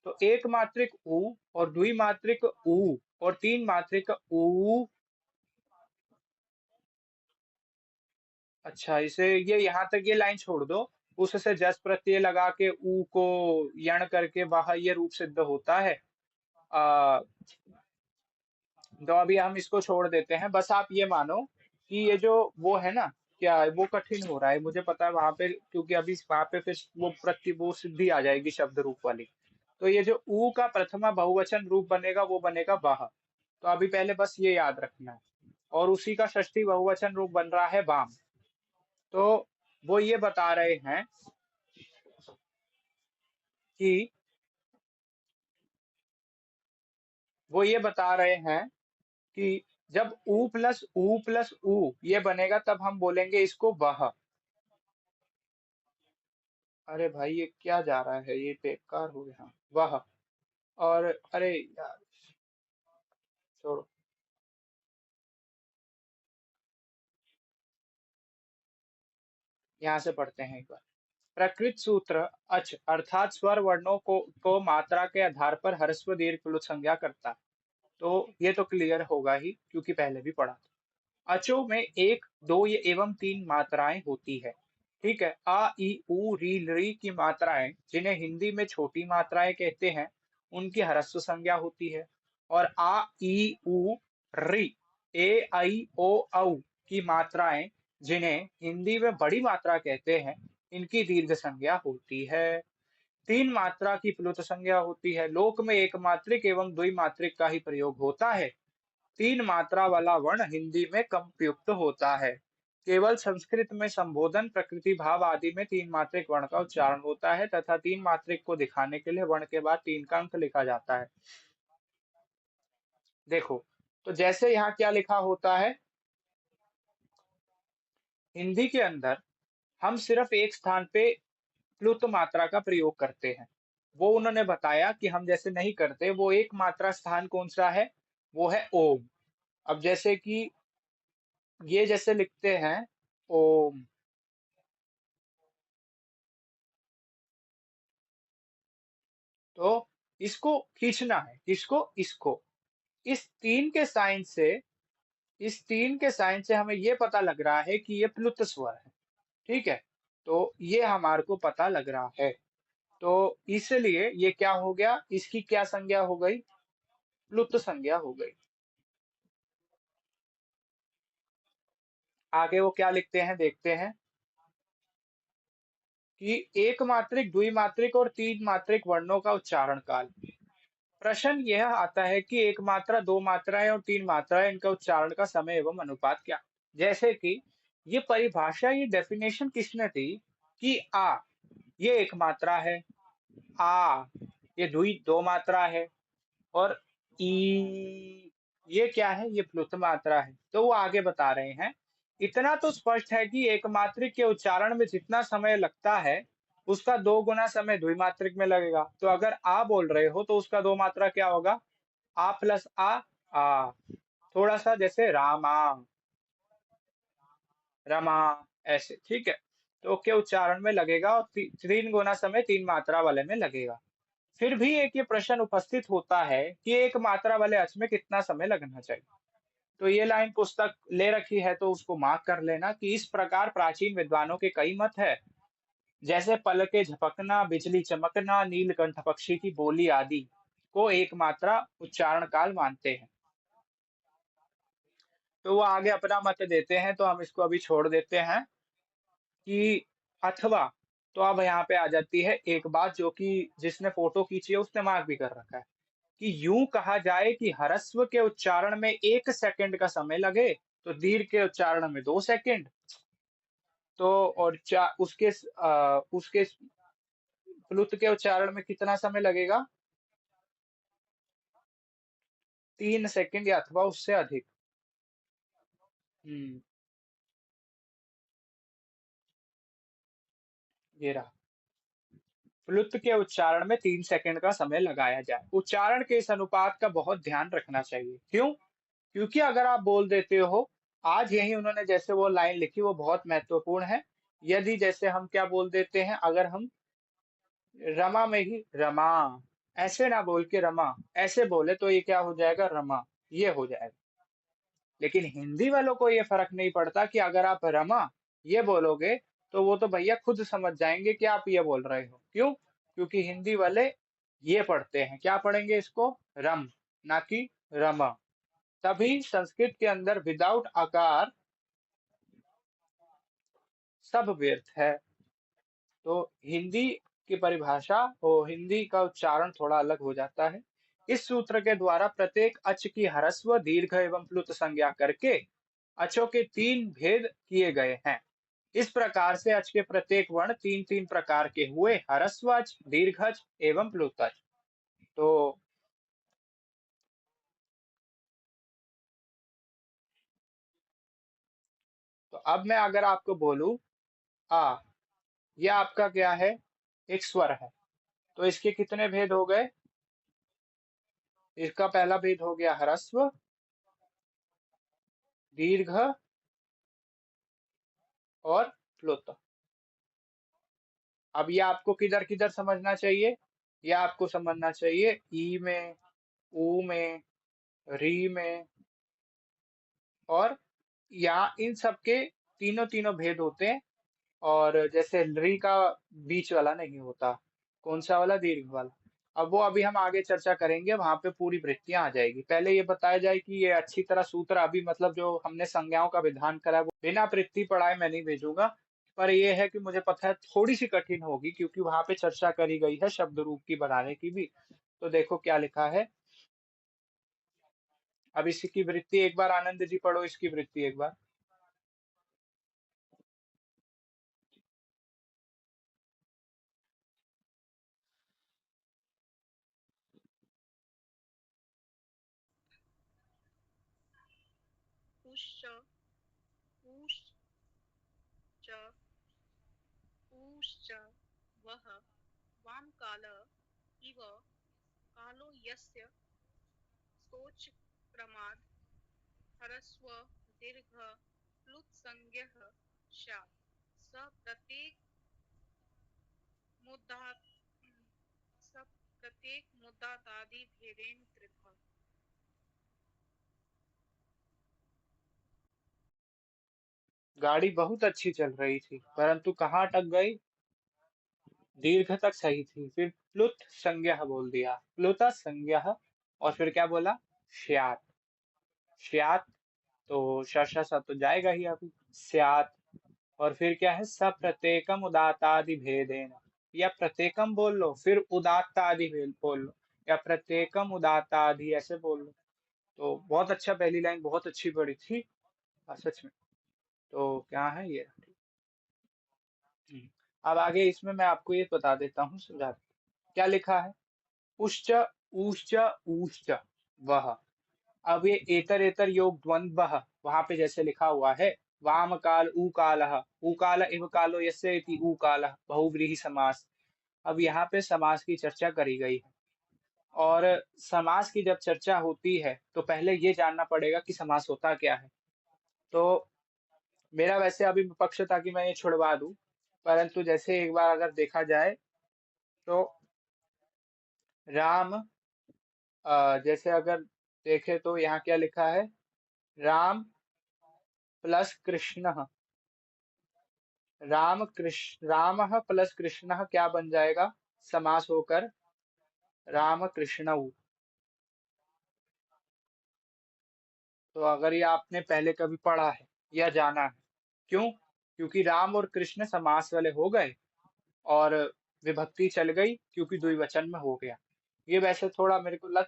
तो एक मात्रिक ऊ और द्विमात्रिक ऊ और तीन मात्रिक ऊ। अच्छा, इसे ये यहाँ तक ये लाइन छोड़ दो, उससे जस प्रत्यय लगा के ऊ को यण करके वह ये रूप सिद्ध होता है। आ, तो अभी हम इसको छोड़ देते हैं, बस आप ये मानो कि ये जो वो है ना, क्या है, वो कठिन हो रहा है मुझे पता है वहां पे, क्योंकि अभी वहां पे फिर वो सिद्धि आ जाएगी शब्द रूप वाली। तो ये जो ऊ का प्रथमा बहुवचन रूप बनेगा वो बनेगा वह। तो अभी पहले बस ये याद रखना है। और उसी का षष्ठी बहुवचन रूप बन रहा है वाम। तो वो ये बता रहे हैं कि, वो ये बता रहे हैं कि जब ऊ प्लस ऊ ये बनेगा तब हम बोलेंगे इसको वह। अरे भाई ये क्या जा रहा है, ये बेकार हो गया वह। और अरे यार, छोड़ो, यहाँ से पढ़ते हैं एक बार। प्रकृत सूत्र अच अर्थात स्वर वर्णों को मात्रा के आधार पर ह्रस्व दीर्घ प्लुत संज्ञा करता है। तो ये तो क्लियर होगा ही, क्योंकि पहले भी पढ़ा था। अचो में एक, दो ये एवं तीन मात्राएं होती है। ठीक है, आ, ई, उ, री, ली की मात्राएं, जिन्हें हिंदी में छोटी मात्राएं कहते हैं, उनकी ह्रस्व संज्ञा होती है। और आ ई उ री, ए आई ओ औ की मात्राएं, जिन्हें हिंदी में बड़ी मात्रा कहते हैं, इनकी दीर्घ संज्ञा होती है। तीन मात्रा की प्लुत संज्ञा होती है। लोक में एक मात्रिक एवं द्विमात्रिक का ही प्रयोग होता है। तीन मात्रा वाला वर्ण हिंदी में कम प्रयुक्त होता है। केवल संस्कृत में संबोधन, प्रकृति, भाव आदि में तीन मात्रिक वर्ण का उच्चारण होता है तथा तीन मात्रिक को दिखाने के लिए वर्ण के बाद तीन का अंक लिखा जाता है। देखो, तो जैसे यहाँ क्या लिखा होता है, हिंदी के अंदर हम सिर्फ एक स्थान पे प्लुत मात्रा का प्रयोग करते हैं। वो उन्होंने बताया कि हम जैसे नहीं करते, वो एक मात्रा स्थान कौन सा है, वो है ओम। अब जैसे कि ये जैसे लिखते हैं ओम, तो इसको खींचना है, किसको, इसको। इस तीन के साइन से इस तीन के साइन से हमें ये पता लग रहा है कि ये प्लुत स्वर है। ठीक है, तो ये हमारे को पता लग रहा है। तो इसलिए ये क्या हो गया, इसकी क्या संज्ञा हो गई, प्लुत संज्ञा हो गई। आगे वो क्या लिखते हैं, देखते हैं कि एक मात्रिक, द्विमात्रिक और तीन मात्रिक वर्णों का उच्चारण काल। प्रश्न यह आता है कि एक मात्रा, दो मात्राएं और तीन मात्राएं, इनका उच्चारण का समय एवं अनुपात क्या। जैसे कि ये परिभाषा, ये डेफिनेशन किसने दी कि आ ये एक मात्रा है, आ ये द्वि दो मात्रा है, और ई ये क्या है, ये प्लुत मात्रा है। तो वो आगे बता रहे हैं, इतना तो स्पष्ट है कि एक मात्रिक के उच्चारण में जितना समय लगता है, उसका दो गुना समय द्विमात्रिक में लगेगा। तो अगर आ बोल रहे हो तो उसका दो मात्रा क्या होगा, आ प्लस आ। थोड़ा सा जैसे रामा, रमा, ऐसे, ठीक है। तो के उच्चारण में लगेगा, और तीन गुना समय तीन मात्रा वाले में लगेगा। फिर भी एक ये प्रश्न उपस्थित होता है कि एक मात्रा वाले अच में कितना समय लगना चाहिए। तो ये लाइन पुस्तक ले रखी है तो उसको मार्क कर लेना कि इस प्रकार प्राचीन विद्वानों के कई मत है। जैसे पलके झपकना, बिजली चमकना, नीलकंठ पक्षी की बोली आदि को एक मात्रा उच्चारण काल मानते हैं। तो वो आगे अपना मत देते हैं, तो हम इसको अभी छोड़ देते हैं कि अथवा। तो अब यहाँ पे आ जाती है एक बात, जो कि जिसने फोटो खींची है उसने मार्क भी कर रखा है, कि यूं कहा जाए कि ह्रस्व के उच्चारण में 1 सेकंड का समय लगे, तो दीर्घ के उच्चारण में 2 सेकंड। तो और उसके प्लुत के उच्चारण में कितना समय लगेगा, 3 सेकंड या अथवा उससे अधिक। हम्म, ये रहा, प्लुत के उच्चारण में 3 सेकंड का समय लगाया जाए। उच्चारण के इस अनुपात का बहुत ध्यान रखना चाहिए। क्यों? क्योंकि अगर आप बोल देते हो, आज यही उन्होंने जैसे वो लाइन लिखी, वो बहुत महत्वपूर्ण है। यदि जैसे हम क्या बोल देते हैं, अगर हम रमा में ही रमा, ऐसे ना बोल के रमा ऐसे बोले, तो ये क्या हो जाएगा, रमा, ये हो जाएगा। लेकिन हिंदी वालों को ये फर्क नहीं पड़ता कि अगर आप रमा ये बोलोगे, तो वो तो भैया खुद समझ जाएंगे कि आप ये बोल रहे हो। क्यों? क्योंकि हिंदी वाले ये पढ़ते हैं, क्या पढ़ेंगे इसको, रम, ना कि रमा। तभी संस्कृत के अंदर विदाउट आकार सब व्यर्थ है। तो हिंदी की परिभाषा और हिंदी का उच्चारण थोड़ा अलग हो जाता है। इस सूत्र के द्वारा प्रत्येक अच की ह्रस्व, दीर्घ एवं प्लुत संज्ञा करके अचों के तीन भेद किए गए हैं। इस प्रकार से अच के प्रत्येक वर्ण तीन तीन प्रकार के हुए, ह्रस्व अच, दीर्घ अच एवं प्लुत अच। तो अब मैं अगर आपको बोलूं आ, यह आपका क्या है, एक स्वर है। तो इसके कितने भेद हो गए, इसका पहला भेद हो गया ह्रस्व, दीर्घ और प्लुत। अब ये आपको किधर किधर समझना चाहिए, ये आपको समझना चाहिए ई में, ऊ में, री में, और यहाँ इन सब के तीनों तीनों भेद होते हैं। और जैसे री का बीच वाला नहीं होता, कौन सा वाला, दीर्घ वाला। अब वो अभी हम आगे चर्चा करेंगे, वहां पे पूरी वृत्तियां आ जाएगी। पहले ये बताया जाए कि ये अच्छी तरह सूत्र अभी मतलब जो हमने संज्ञाओं का विधान करा है वो बिना वृत्ति पढ़ाए मैं नहीं भेजूंगा। पर ये है कि मुझे पता है थोड़ी सी कठिन होगी, क्योंकि वहां पे चर्चा करी गई है शब्द रूप की बनाने की भी। तो देखो क्या लिखा है। अब इसकी वृत्ति एक बार आनंद जी पढ़ो, इसकी वृत्ति एक बार। उश्च ऊश्च ऊश्च वः वामकालः इव कालो यस्य शोचक्रमाद् ह्रस्व दीर्घ प्लुतसंज्ञः स्यात् स स प्रत्येकमुदातादिभेदेन कृतः। गाड़ी बहुत अच्छी चल रही थी, परंतु कहाँ अटक गई। दीर्घ तक सही थी, फिर प्लुत संज्ञा बोल दिया, प्लुत संज्ञा। और फिर क्या बोला, श्यात। श्यात, तो श तो जाएगा ही अभी, स्यात। और फिर क्या है, स प्रत्येकम उदातादि भेदेन, या प्रत्येकम बोल लो फिर उदात्तादि भेद बोल लो, या प्रत्येकम उदातादि ऐसे बोल लो। तो बहुत अच्छा, पहली लाइन बहुत अच्छी पढ़ी थी। सच में। तो क्या है ये। हम्म। अब आगे इसमें मैं आपको ये बता देता हूँ सुझाव। क्या लिखा है, उश्च ऊश्च ऊश्च वह। अब ये एतर एतर योग द्वंद्व वहां पे जैसे लिखा हुआ है, वाम काल ऊ काल, ऊ काल इव कालो यस्य इति ऊ काल, बहुव्रीहि समास। अब यहाँ पे समास की चर्चा करी गई है। और समास की जब चर्चा होती है तो पहले ये जानना पड़ेगा कि समास होता क्या है। तो मेरा वैसे अभी पक्ष था कि मैं ये छुड़वा दूं, परंतु जैसे एक बार अगर देखा जाए तो राम, जैसे अगर देखे तो यहाँ क्या लिखा है, राम प्लस कृष्ण। राम कृष्ण, राम प्लस कृष्ण क्या बन जाएगा, समास होकर राम कृष्णऊ। तो अगर ये आपने पहले कभी पढ़ा है या जाना है, क्यों, क्योंकि राम और कृष्ण समास वाले हो गए, और विभक्ति चल गई क्योंकि द्विवचन में हो गया। ये वैसे थोड़ा मेरे को लग,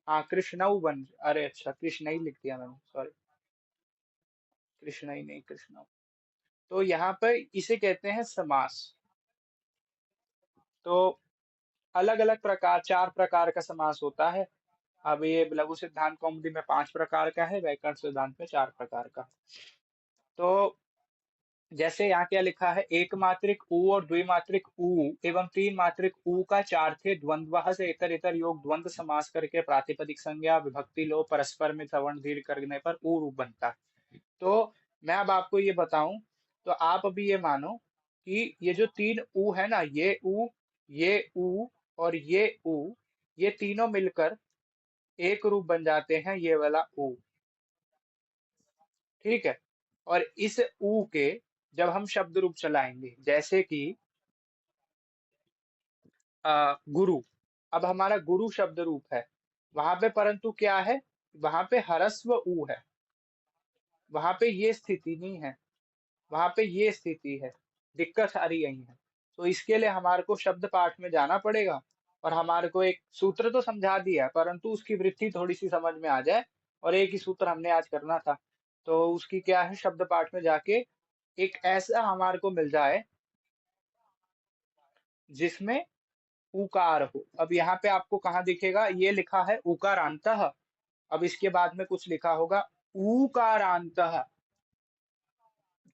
हाँ कृष्णऊ बन, अरे अच्छा कृष्ण ही लिख दिया मैंने, सॉरी। कृष्ण ही नहीं, कृष्ण। तो यहाँ पर इसे कहते हैं समास। तो अलग अलग प्रकार, चार प्रकार का समास होता है। अब ये लघु सिद्धांत कौमुदी में 5 प्रकार का है, व्याकरण सिद्धांत में 4 प्रकार का। तो जैसे यहाँ क्या लिखा है, एक मात्रिक ऊ और द्विमात्रिक ऊ एवं तीन मात्रिक ऊ का चार थे द्वंद्व से इतर इतर योग द्वंद्व समास करके प्रातिपदिक संज्ञा विभक्ति लो परस्पर में सवर्ण दीर्घ करने पर ऊ रूप बनता है। तो मैं अब आपको ये बताऊं, तो आप अभी ये मानो कि ये जो तीन ऊ है ना, ये ऊ और ये ऊ, ये तीनों मिलकर एक रूप बन जाते हैं, ये वाला ऊ। ठीक है। और इस ऊ के जब हम शब्द रूप चलाएंगे, जैसे कि गुरु। अब हमारा गुरु शब्द रूप है, वहां पे परंतु क्या है, वहां पे हरस्व ऊ है, वहां पे ये स्थिति नहीं है, वहां पे ये स्थिति है। दिक्कत आ रही यही है। तो इसके लिए हमारे को शब्द पाठ में जाना पड़ेगा, और हमारे को एक सूत्र तो समझा दिया है, परंतु उसकी वृत्ति थोड़ी सी समझ में आ जाए। और एक ही सूत्र हमने आज करना था, तो उसकी क्या है, शब्द पाठ में जाके एक ऐसा हमारे को मिल जाए जिसमें उकार हो। अब यहाँ पे आपको कहाँ दिखेगा, ये लिखा है उकारांतः। अब इसके बाद में कुछ लिखा होगा उकारांतः,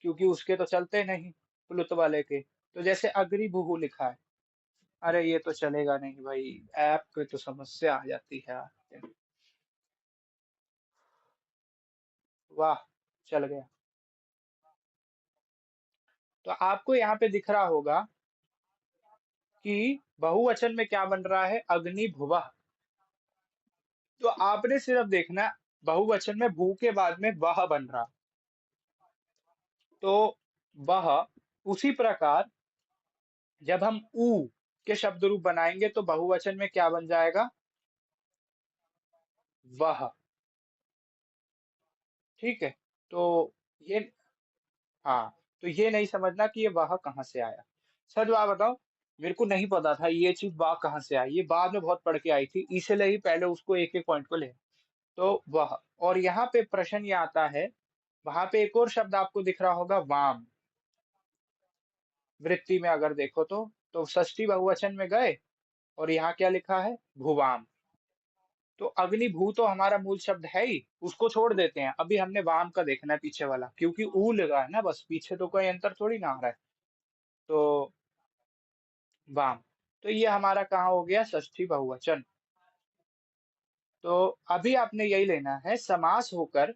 क्योंकि उसके तो चलते नहीं, प्लुत वाले के। तो जैसे अग्रिभुः लिखा है, अरे ये तो चलेगा नहीं भाई, ऐप की तो समस्या आ जाती है यार। वाह, चल गया। तो आपको यहाँ पे दिख रहा होगा कि बहुवचन में क्या बन रहा है, अग्निभुवः। तो आपने सिर्फ देखना, बहुवचन में भू के बाद में वह बन रहा। तो वह, उसी प्रकार जब हम ऊ के शब्द रूप बनाएंगे तो बहुवचन में क्या बन जाएगा? वह। ठीक है। तो ये, हाँ, तो ये नहीं समझना कि ये वाह कहाँ से आया। सच बात बताओ, मेरे को नहीं पता था ये चीज वाह कहाँ से आई, ये बाद में बहुत पढ़ के आई थी, इसलिए ही पहले उसको एक एक पॉइंट को ले। तो वह, और यहाँ पे प्रश्न ये आता है, वहां पे एक और शब्द आपको दिख रहा होगा, वाम। वृत्ति में अगर देखो तो षष्ठी बहुवचन में गए, और यहाँ क्या लिखा है? भुवाम। तो अग्निभू तो हमारा मूल शब्द है ही, उसको छोड़ देते हैं, अभी हमने वाम का देखना है पीछे वाला, क्योंकि ऊ लगा है ना, बस पीछे तो कोई अंतर थोड़ी ना आ रहा है। तो वाम, तो ये हमारा कहाँ हो गया? षष्ठी बहुवचन। तो अभी आपने यही लेना है, समास होकर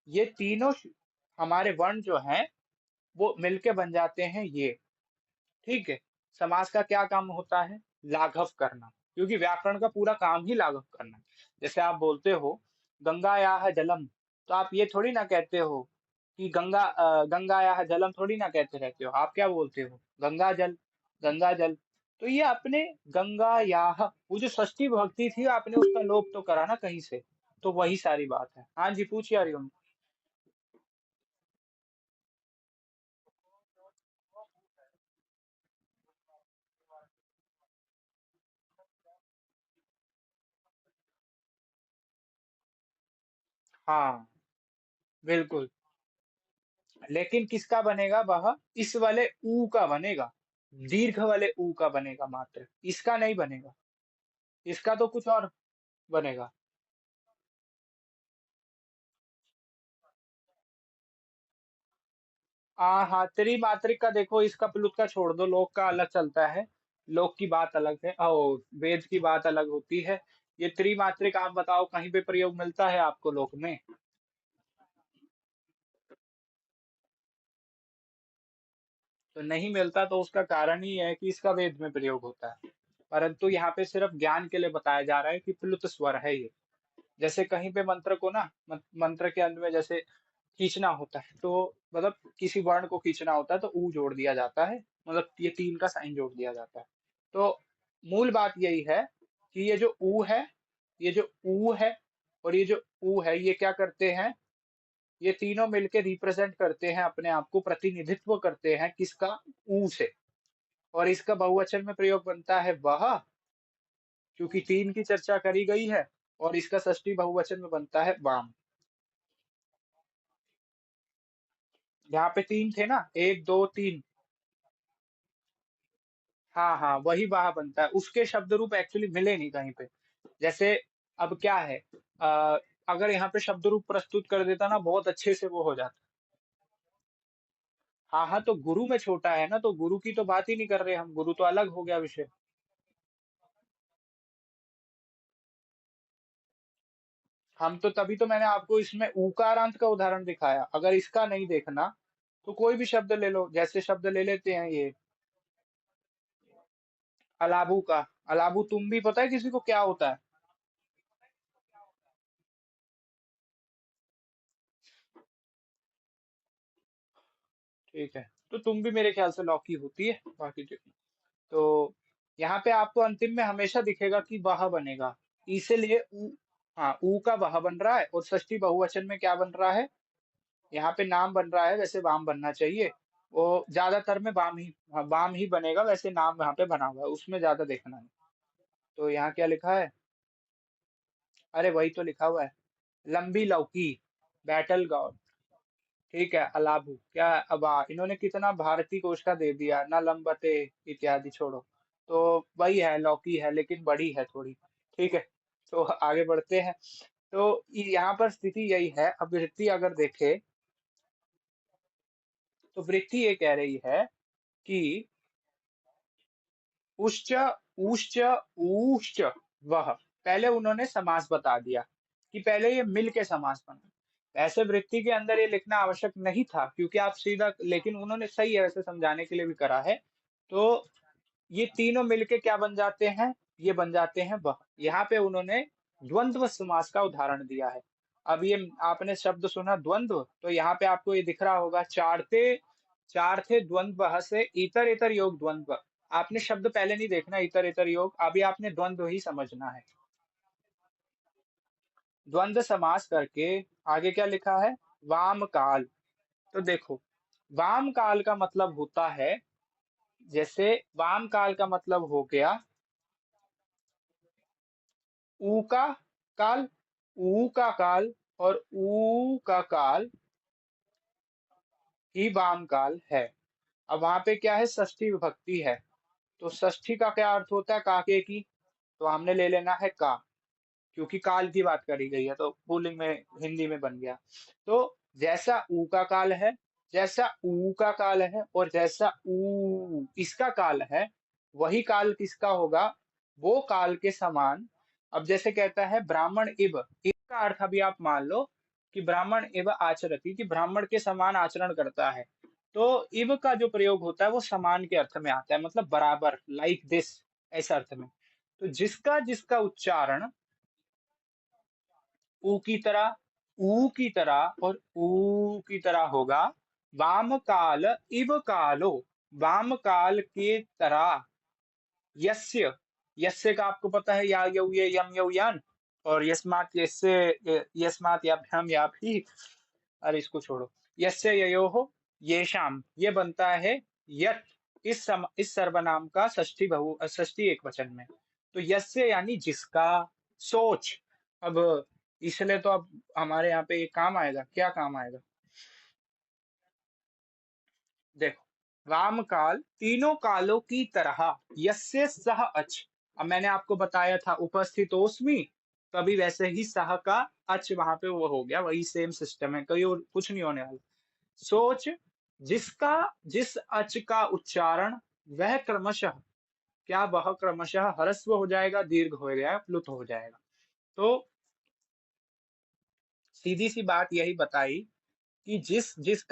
ये तीनों हमारे वर्ण जो हैं वो मिलके बन जाते हैं ये। ठीक है। समास का क्या काम होता है? लाघव करना, क्योंकि व्याकरण का पूरा काम ही लाघव करना है। जैसे आप बोलते हो गंगायाः जलम, तो आप ये थोड़ी ना कहते हो कि गंगायाः जलम थोड़ी ना कहते रहते हो, आप क्या बोलते हो? गंगा जल, गंगा जल। तो ये आपने गंगायाः, वो जो षष्ठी भक्ति थी आपने उसका लोप तो करा ना कहीं से। तो वही सारी बात है। हाँ जी, पूछिए हरिओम। हाँ, बिल्कुल। लेकिन किसका बनेगा वह? इस वाले ऊ का बनेगा, दीर्घ वाले ऊ का बनेगा मात्र, इसका नहीं बनेगा। इसका तो कुछ और बनेगा। हाँ, त्रिमात्रिक का देखो, इसका प्लुत का छोड़ दो, लोक का अलग चलता है। लोक की बात अलग है, ओ वेद की बात अलग होती है। ये त्रिमात्रिक आप बताओ कहीं पे प्रयोग मिलता है आपको लोक में? तो नहीं मिलता, तो उसका कारण ही है कि इसका वेद में प्रयोग होता है, परंतु यहाँ पे सिर्फ ज्ञान के लिए बताया जा रहा है कि प्लुत स्वर है ये। जैसे कहीं पे मंत्र को ना, मंत्र के अंत में जैसे खींचना होता है, तो मतलब किसी वर्ण को खींचना होता है तो ऊ जोड़ दिया जाता है, मतलब ये तीन का साइन जोड़ दिया जाता है। तो मूल बात यही है कि ये जो ऊ है, ये जो ऊ है, और ये जो ऊ है, ये क्या करते हैं? ये तीनों मिलके रिप्रेजेंट करते हैं अपने आप को, प्रतिनिधित्व करते हैं किसका? ऊ से। और इसका बहुवचन में प्रयोग बनता है वह, क्योंकि तीन की चर्चा करी गई है। और इसका षष्ठी बहुवचन में बनता है वाम। यहाँ पे तीन थे ना, एक दो तीन। हाँ हाँ, वही वाह बनता है, उसके शब्द रूप एक्चुअली मिले नहीं कहीं पे। जैसे अब क्या है, अगर यहाँ पे शब्द रूप प्रस्तुत कर देता ना, बहुत अच्छे से वो हो जाता। हाँ हाँ, तो गुरु में छोटा है ना, तो गुरु की तो बात ही नहीं कर रहे हम, गुरु तो अलग हो गया विषय। हम तो तभी तो मैंने आपको इसमें उकारांत का उदाहरण दिखाया, अगर इसका नहीं देखना तो कोई भी शब्द ले लो, जैसे शब्द ले लेते हैं ये अलाबू का। अलाबू तुम भी पता है किसी को क्या होता है? ठीक है, तो तुम भी मेरे ख्याल से लौकी होती है, बाकी जो। तो यहाँ पे आपको अंतिम में हमेशा दिखेगा कि वह बनेगा, इसीलिए ऊ। हाँ, ऊ का वह बन रहा है, और षष्ठी बहुवचन में क्या बन रहा है? यहाँ पे नाम बन रहा है, वैसे वाम बनना चाहिए। वो ज्यादातर में वाम ही, हाँ, वाम ही बनेगा, वैसे नाम यहाँ पे बना हुआ है, उसमें ज्यादा देखना नहीं। तो यहाँ क्या लिखा है? अरे वही तो लिखा हुआ है, लंबी लौकी, बैटल गॉड। ठीक है, अलाबू क्या? अब इन्होंने कितना भारतीय कोश का दे दिया ना, लंबते इत्यादि छोड़ो। तो वही है, लौकी है, लेकिन बड़ी है थोड़ी। ठीक है, तो आगे बढ़ते हैं। तो यहाँ पर स्थिति यही है, अब वृत्ति अगर देखे, तो वृत्ति ये कह रही है कि उश्च, ऊश्च, ऊश्च, वह। पहले उन्होंने समास बता दिया कि पहले ये मिल के समास बना। ऐसे वृत्ति के अंदर ये लिखना आवश्यक नहीं था, क्योंकि आप सीधा, लेकिन उन्होंने सही है वैसे समझाने के लिए भी करा है। तो ये तीनों मिलके क्या बन जाते हैं? ये बन जाते हैं वह। यहाँ पे उन्होंने द्वंद्व समास का उदाहरण दिया है। अब ये आपने शब्द सुना द्वंद्व, तो यहाँ पे आपको ये दिख रहा होगा, चार थे, चार थे द्वंद्व से इतर इतर योग द्वंद्व। आपने शब्द पहले नहीं देखना, इतर इतर योग, अभी आपने द्वंद्व ही समझना है। द्वंद्व समास करके आगे क्या लिखा है, वाम काल। तो देखो, वाम काल का मतलब होता है, जैसे वाम काल का मतलब हो गया ऊ का काल, ऊ का काल, और ऊ का काल ही वाम काल है। अब वहां पे क्या है, षष्ठी विभक्ति है, तो षष्ठी का क्या अर्थ होता है, काके की, तो हमने ले लेना है का, क्योंकि काल की बात करी गई है तो पुल्लिंग में हिंदी में बन गया। तो जैसा ऊ का काल है, जैसा ऊ का काल है, और जैसा ऊ इसका काल है, वही काल किसका होगा, वो काल के समान। अब जैसे कहता है ब्राह्मण इव, इसका अर्थ अभी आप मान लो कि ब्राह्मण इव आचरती, कि ब्राह्मण के समान आचरण करता है। तो इव का जो प्रयोग होता है वो समान के अर्थ में आता है, मतलब बराबर, लाइक दिस, ऐसा अर्थ में। तो जिसका जिसका उच्चारण ऊ की तरह, ऊ की तरह और ऊ की तरह होगा, वाम काल इव कालो, वाम काल के तरह, यस्य, यस्य का आपको पता है, या यौ ये यम यौ यान, और यस्मात यस्य, यस्मात याभ्याम या भी, अरे इसको छोड़ो, यस्य ययोः येषाम, ये बनता है यत, इस सर्वनाम का षष्ठी एक वचन में। तो यस्य यानी जिसका, सोच। अब इसलिए तो अब हमारे यहाँ पे एक काम आएगा, क्या काम आएगा, देखो, राम काल तीनों कालों की तरह, यस्य सह अच। अब मैंने आपको बताया था उपस्थितोस्मि, तो अभी वैसे ही सह का अच वहां पे वो हो गया, वही सेम सिस्टम है, कोई और कुछ नहीं होने वाला। सोच, जिसका, जिस अच का उच्चारण, वह क्रमशः, क्या वह क्रमशः ह्रस्व हो जाएगा, दीर्घ हो जाएगा, प्लुत हो जाएगा। तो सीधी सी बात यही बताई कि जिस जिस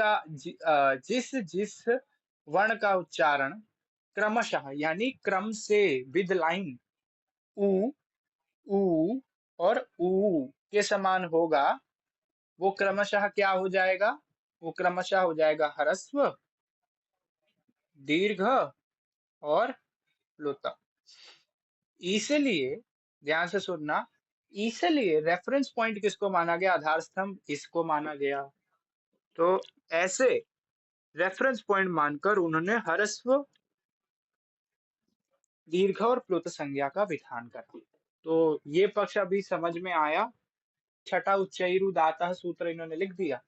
वर्ण का उच्चारण क्रमशः यानी क्रम से, विद लाइन, उ, ऊ और ऊ के समान होगा, वो क्रमशः क्या हो जाएगा, वो क्रमशः हो जाएगा ह्रस्व, दीर्घ और प्लुत। इसलिए ध्यान से सुनना, इसलिए रेफरेंस पॉइंट किसको माना गया, आधार स्तंभ इसको माना गया। तो ऐसे रेफरेंस पॉइंट मानकर उन्होंने ह्रस्व, दीर्घ और प्लुत संज्ञा का विधान करा। तो ये पक्ष अभी समझ में आया। छठा उच्चैरुदातः सूत्र इन्होंने लिख दिया,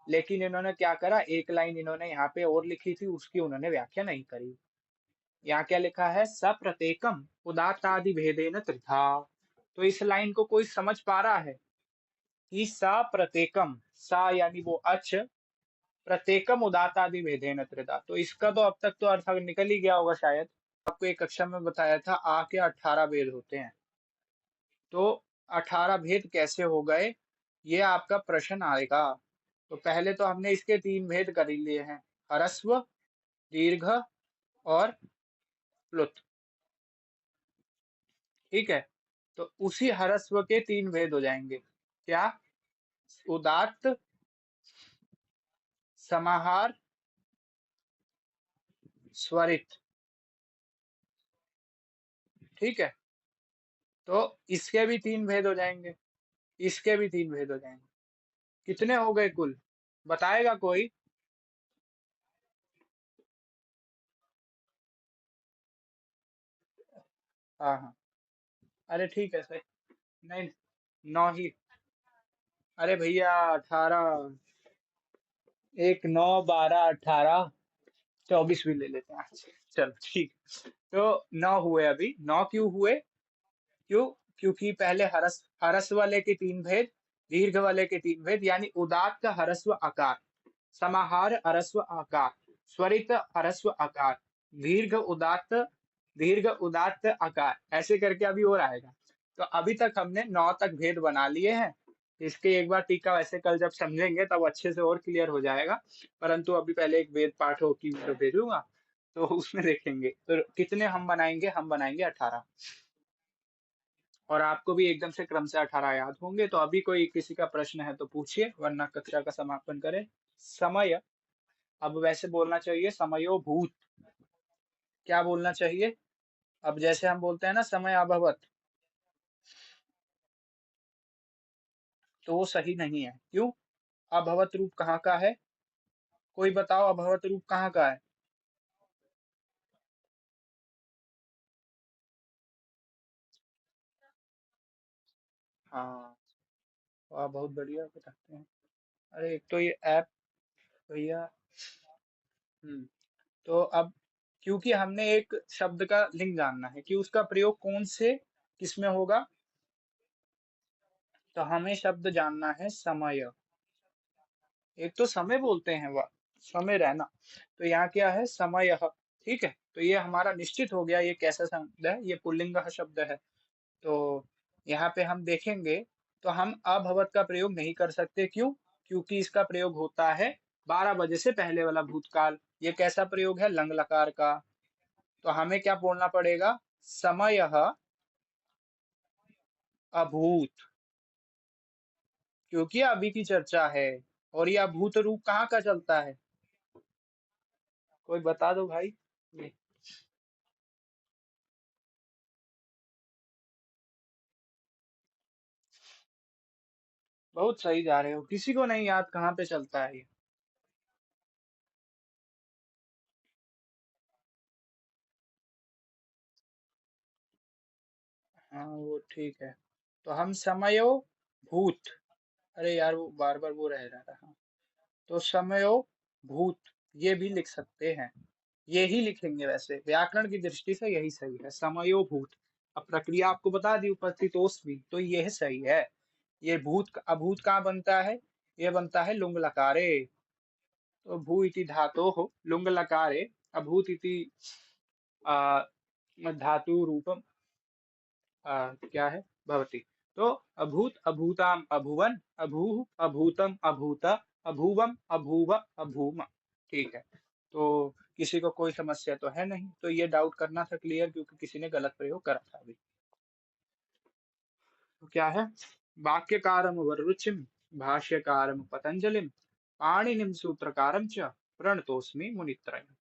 लेकिन इन्होंने क्या करा, एक लाइन इन्होंने यहाँ पे और लिखी थी, उसकी उन्होंने व्याख्या नहीं करी। यहाँ क्या लिखा है, सप्रत्येकम उदात्तादि भेदेन त्रिधा। तो इस लाइन को कोई समझ पा रहा है कि सा प्रत्येकम, सा यानी वो अच, प्रत्येकम उदात्तादि भेदेन त्रिधा, तो इसका तो अब तक तो अर्थ निकल ही गया होगा शायद। आपको एक कक्षा में बताया था आ के 18 भेद होते हैं, तो 18 भेद कैसे हो गए, ये आपका प्रश्न आएगा। तो पहले तो हमने इसके 3 भेद कर ही लिए हैं, ह्रस्व, दीर्घ और प्लुत, ठीक है। तो उसी ह्रस्व के 3 भेद हो जाएंगे, क्या, उदात्त, समाहार, स्वरित, ठीक है। तो इसके भी 3 भेद हो जाएंगे, इसके भी 3 भेद हो जाएंगे। कितने हो गए कुल, बताएगा कोई, हाँ हाँ, अरे ठीक है सही, नहीं, 9 ही, अरे भैया 18, एक 9 12 18, 24 भी ले लेते हैं आज। चलो ठीक, तो 9 हुए, अभी 9 क्यों हुए, क्यों, क्योंकि पहले हरस्व वाले के 3 भेद, दीर्घ वाले के 3 भेद, यानी उदात्त का ह्रस्व आकार, समाहार ह्रस्व आकार, स्वरित ह्रस्व आकार, दीर्घ उदात्त, दीर्घ उदात्त आकार, ऐसे करके अभी और आएगा। तो अभी तक हमने 9 तक भेद बना लिए हैं। इसके एक बार टीका वैसे कल जब समझेंगे तब अच्छे से और क्लियर हो जाएगा, परंतु अभी पहले एक वेद पाठों की वीडियो भेजूंगा, तो उसमें देखेंगे। तो कितने हम बनाएंगे, हम बनाएंगे 18, और आपको भी एकदम से क्रम से 18 याद होंगे। तो अभी कोई किसी का प्रश्न है तो पूछिए, वरना कक्षा का समापन करें। समय, अब वैसे बोलना चाहिए समयो भूत, क्या बोलना चाहिए? अब जैसे हम बोलते हैं ना समय अभवत, तो वो सही नहीं है। क्यों? अभवत रूप कहाँ का है? कोई बताओ, अभवत रूप कहाँ का है? हाँ, वाह बहुत बढ़िया बताते हैं। अरे एक तो ये ऐप भैया। हम्म। तो अब क्योंकि हमने एक शब्द का लिंग जानना है कि उसका प्रयोग कौन से किसमें होगा, तो हमें शब्द जानना है समय। एक तो समय बोलते हैं वह, समय रहना, तो यहाँ क्या है, समय। ठीक है, तो ये हमारा निश्चित हो गया, ये कैसा शब्द है, ये पुल्लिंग शब्द है। तो यहाँ पे हम देखेंगे, तो हम अभवत का प्रयोग नहीं कर सकते। क्यों? क्योंकि इसका प्रयोग होता है 12 बजे से पहले वाला भूतकाल। ये कैसा प्रयोग है, लंग लकार का। तो हमें क्या बोलना पड़ेगा, समय अभूत, क्योंकि अभी की चर्चा है। और ये अभूत रूप कहाँ का चलता है, कोई बता दो भाई। ये बहुत सही जा रहे हो, किसी को नहीं याद कहाँ पे चलता है ये। हाँ वो ठीक है। तो हम समयो भूत, अरे यार वो बार बार वो रह रहा था। हाँ, तो समयो भूत, ये भी लिख सकते हैं। ये ही लिखेंगे, वैसे व्याकरण की दृष्टि से यही सही है, समयो भूत। अब प्रक्रिया आपको बता दी उपस्थितोष भी, तो यह सही है। ये भूत अभूत कहाँ बनता है, ये बनता है लुंग लकारे। तो भू इति धातो हो लुंग लकारे, अभूत इति आ, धातु रूपम क्या है, भवति। तो अभूत अभूताम अभुवन, अभूः अभूतम अभूत, अभूवम अभूव अभूम। ठीक है, तो किसी को कोई समस्या तो है नहीं, तो ये डाउट करना था क्लियर, क्योंकि किसी ने गलत प्रयोग करा था अभी। तो क्या है, वाक्यकारम वररुचिम, भाष्यकारम पतंजलिम, पाणिनिम सूत्रकारम च प्रणतोस्मि मुनित्रयम्।